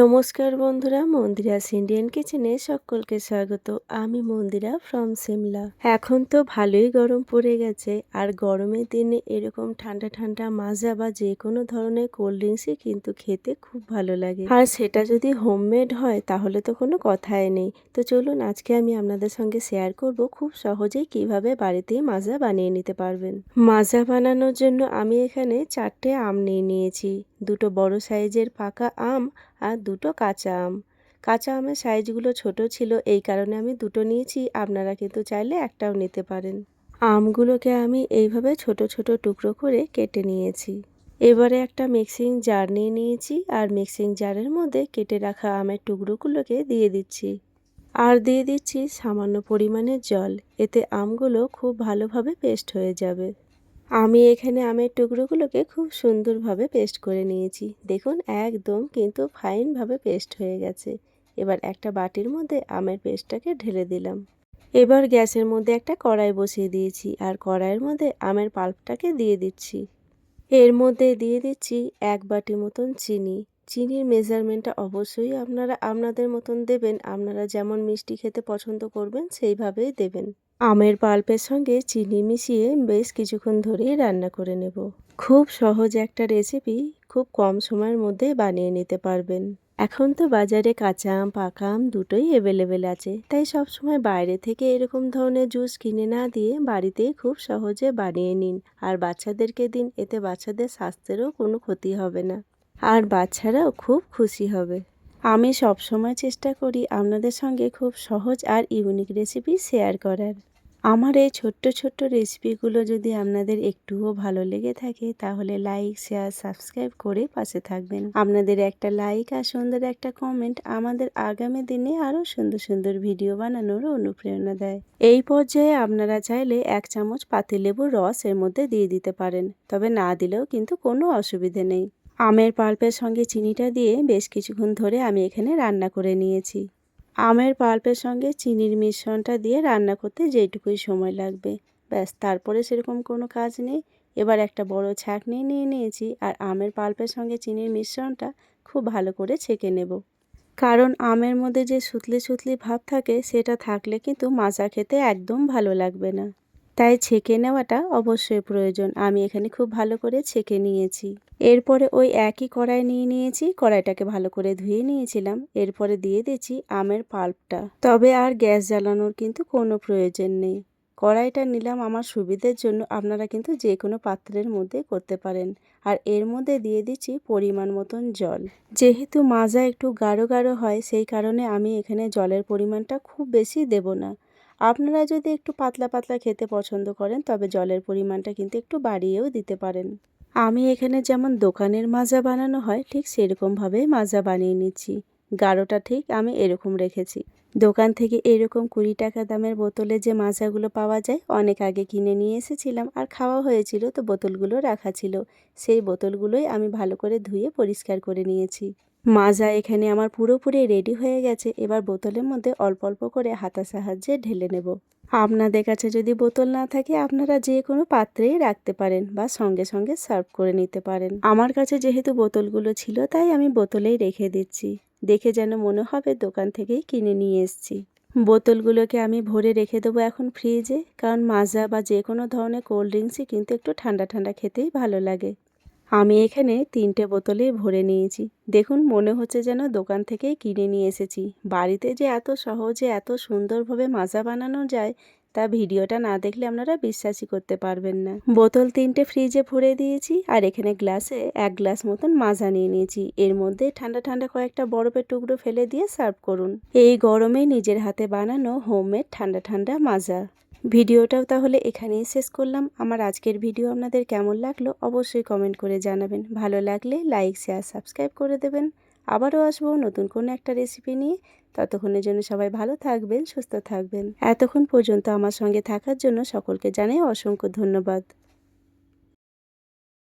নমস্কার বন্ধুরা, মন্দিরাস ইন্ডিয়ান কিচেনে সকলকে স্বাগত। আমি মন্দিরা ফ্রম সিমলা। এখন তো ভালোই গরম পড়ে গেছে, আর গরমের দিনে এরকম ঠান্ডা ঠান্ডা মাজা বা যে কোনো ধরনের কোল্ড ড্রিঙ্কসই কিন্তু খেতে খুব ভালো লাগে। আর সেটা যদি হোমমেড হয় তাহলে তো কোনো কথাই নেই। তো চলুন আজকে আমি আপনাদের সঙ্গে শেয়ার করব খুব সহজেই কিভাবে বাড়িতেই মাজা বানিয়ে নিতে পারবেন। মাজা বানানোর জন্য আমি এখানে 4টে আম নিয়ে নিয়েছি। দুটো বড় সাইজের পাকা আম আর দুটো কাঁচা আম। কাঁচা আমের সাইজগুলো ছোট ছিল, এই কারণে আমি দুটো নিয়েছি। আপনারা কিন্তু চাইলে একটাও নিতে পারেন। আমগুলোকে আমি এইভাবে ছোট ছোট টুকরো করে কেটে নিয়েছি। এবারে একটা মিক্সিং জার নিয়ে নিয়েছি, আর মিক্সিং জারের মধ্যে কেটে রাখা আমের টুকরোগুলোকে দিয়ে দিচ্ছি। আর দিয়ে দিচ্ছি সামান্য পরিমাণে জল। এতে আমগুলো খুব ভালোভাবে পেস্ট হয়ে যাবে। আমি এখানে আমের টুকরোগুলোকে খুব সুন্দরভাবে পেস্ট করে নিয়েছি। দেখুন একদম কিন্তু ফাইনভাবে পেস্ট হয়ে গেছে। এবার একটা বাটির মধ্যে আমের পেস্টটাকে ঢেলে দিলাম। এবার গ্যাসের মধ্যে একটা কড়াই বসিয়ে দিয়েছি, আর কড়াইয়ের মধ্যে আমের পাল্পটাকে দিয়ে দিচ্ছি। এর মধ্যে দিয়ে দিচ্ছি 1 বাটি মতন চিনি। চিনির মেজারমেন্টটা অবশ্যই আপনারা আপনাদের মতন দেবেন। আপনারা যেমন মিষ্টি খেতে পছন্দ করবেন সেইভাবেই দেবেন। আমের পাল্পের সঙ্গে চিনি মিশিয়ে বেশ কিছুক্ষণ ধরেই রান্না করে নেব। খুব সহজ একটা রেসিপি, খুব কম সময়ের মধ্যে বানিয়ে নিতে পারবেন। এখন তো বাজারে কাঁচা আম পাকা আম দুটোই অ্যাভেলেবেল আছে, তাই সবসময় বাইরে থেকে এরকম ধরনের জুস কিনে না দিয়ে বাড়িতেই খুব সহজে বানিয়ে নিন। আর বাচ্চাদেরকে দিন, এতে বাচ্চাদের স্বাস্থ্যেরও কোনো ক্ষতি হবে না, আর বাচ্চারাও খুব খুশি হবে। আমি সবসময় চেষ্টা করি আপনাদের সঙ্গে খুব সহজ আর ইউনিক রেসিপি শেয়ার করার। আমার এই ছোট্ট ছোট্ট রেসিপিগুলো যদি আপনাদের একটুও ভালো লেগে থাকে তাহলে লাইক শেয়ার সাবস্ক্রাইব করে পাশে থাকবেন। আপনাদের একটা লাইক আর সুন্দর একটা কমেন্ট আমাদের আগামী দিনে আরও সুন্দর সুন্দর ভিডিও বানানোর অনুপ্রেরণা দেয়। এই পর্যায়ে আপনারা চাইলে 1 চামচ পাতিলেবুর রস এর মধ্যে দিয়ে দিতে পারেন, তবে না দিলেও কিন্তু কোনো অসুবিধে নেই। আমের পাল্পের সঙ্গে চিনিটা দিয়ে বেশ কিছুক্ষণ ধরে আমি এখানে রান্না করে নিয়েছি। আমের পাল্পের সঙ্গে চিনির মিশ্রণটা দিয়ে রান্না করতে যেটুকুই সময় লাগবে, ব্যাস, তারপরে সেরকম কোনো কাজ নেই। এবার একটা বড় ছাঁকনি নিয়ে নিয়েছি, আর আমের পাল্পের সঙ্গে চিনির মিশ্রণটা খুব ভালো করে ছেঁকে নেব। কারণ আমের মধ্যে যে সুতলি সুতলি ভাব থাকে, সেটা থাকলে কিন্তু মাজা খেতে একদম ভালো লাগবে না। তাই ছেঁকে নেওয়াটা অবশ্যই প্রয়োজন। আমি এখানে খুব ভালো করে ছেঁকে নিয়েছি। এরপরে ওই একই কড়াই নিয়ে নিয়েছি, কড়াইটাকে ভালো করে ধুয়ে নিয়েছিলাম। এরপরে দিয়ে দিচ্ছি আমের পাল্পটা। তবে আর গ্যাস জ্বালানোর কিন্তু কোনো প্রয়োজন নেই। কড়াইটা নিলাম আমার সুবিধের জন্য, আপনারা কিন্তু যে কোনো পাত্রের মধ্যে করতে পারেন। আর এর মধ্যে দিয়ে দিচ্ছি পরিমাণ মতন জল। যেহেতু মাজা একটু গাঢ় গাঢ় হয়, সেই কারণে আমি এখানে জলের পরিমাণটা খুব বেশি দেব না। আপনারা যদি একটু পাতলা পাতলা খেতে পছন্দ করেন তবে জলের পরিমাণটা কিন্তু একটু বাড়িয়েও দিতে পারেন। আমি এখানে যেমন দোকানের মাজা বানানো হয় ঠিক সেরকমভাবেই মাজা বানিয়ে নিচ্ছি। গাঢ়টা ঠিক আমি এরকম রেখেছি। দোকান থেকে এরকম 20 টাকা দামের বোতলে যে মাজাগুলো পাওয়া যায়, অনেক আগে কিনে নিয়ে এসেছিলাম, আর খাওয়া হয়েছিল তো বোতলগুলো রাখা ছিল। সেই বোতলগুলোই আমি ভালো করে ধুয়ে পরিষ্কার করে নিয়েছি। মাজা এখানে আমার পুরোপুরি রেডি হয়ে গেছে। এবার বোতলের মধ্যে অল্প অল্প করে হাতার সাহায্যে ঢেলে নেব। আপনাদের কাছে যদি বোতল না থাকে আপনারা যে কোনো পাত্রেই রাখতে পারেন, বা সঙ্গে সঙ্গে সার্ভ করে নিতে পারেন। আমার কাছে যেহেতু বোতলগুলো ছিল তাই আমি বোতলেই রেখে দিচ্ছি। দেখে যেন মনে হবে দোকান থেকেই কিনে নিয়ে এসেছি। বোতলগুলোকে আমি ভরে রেখে দেবো এখন ফ্রিজে, কারণ মাজা বা যে কোনো ধরনের কোল্ড ড্রিঙ্কসই কিন্তু একটু ঠান্ডা ঠান্ডা খেতেই ভালো লাগে। আমি এখানে 3টে বোতলেই ভরে নিয়েছি। দেখুন মনে হচ্ছে যেন দোকান থেকেই কিনে নিয়ে এসেছি। বাড়িতে যে এত সহজে এত সুন্দরভাবে মাজা বানানো যায় তা ভিডিওটা না দেখলে আপনারা বিশ্বাসই করতে পারবেন না। বোতল 3টে ফ্রিজে ভরে দিয়েছি, আর এখানে গ্লাসে 1 গ্লাস মতন মাজা নিয়ে নিয়েছি। এর মধ্যে ঠান্ডা ঠান্ডা কয়েকটা বরফের টুকরো ফেলে দিয়ে সার্ভ করুন। এই গরমে নিজের হাতে বানানো হোমমেড ঠান্ডা ঠান্ডা মাজা। ভিডিওটাও তাহলে এখানেই শেষ করলাম। আমার আজকের ভিডিও আপনাদের কেমন লাগলো অবশ্যই কমেন্ট করে জানাবেন। ভালো লাগলে লাইক শেয়ার সাবস্ক্রাইব করে দেবেন। আবারও আসবো নতুন কোনো একটা রেসিপি নিয়ে। ততক্ষণের জন্য সবাই ভালো থাকবেন, সুস্থ থাকবেন। এতক্ষণ পর্যন্ত আমার সঙ্গে থাকার জন্য সকলকে জানাই অসংখ্য ধন্যবাদ।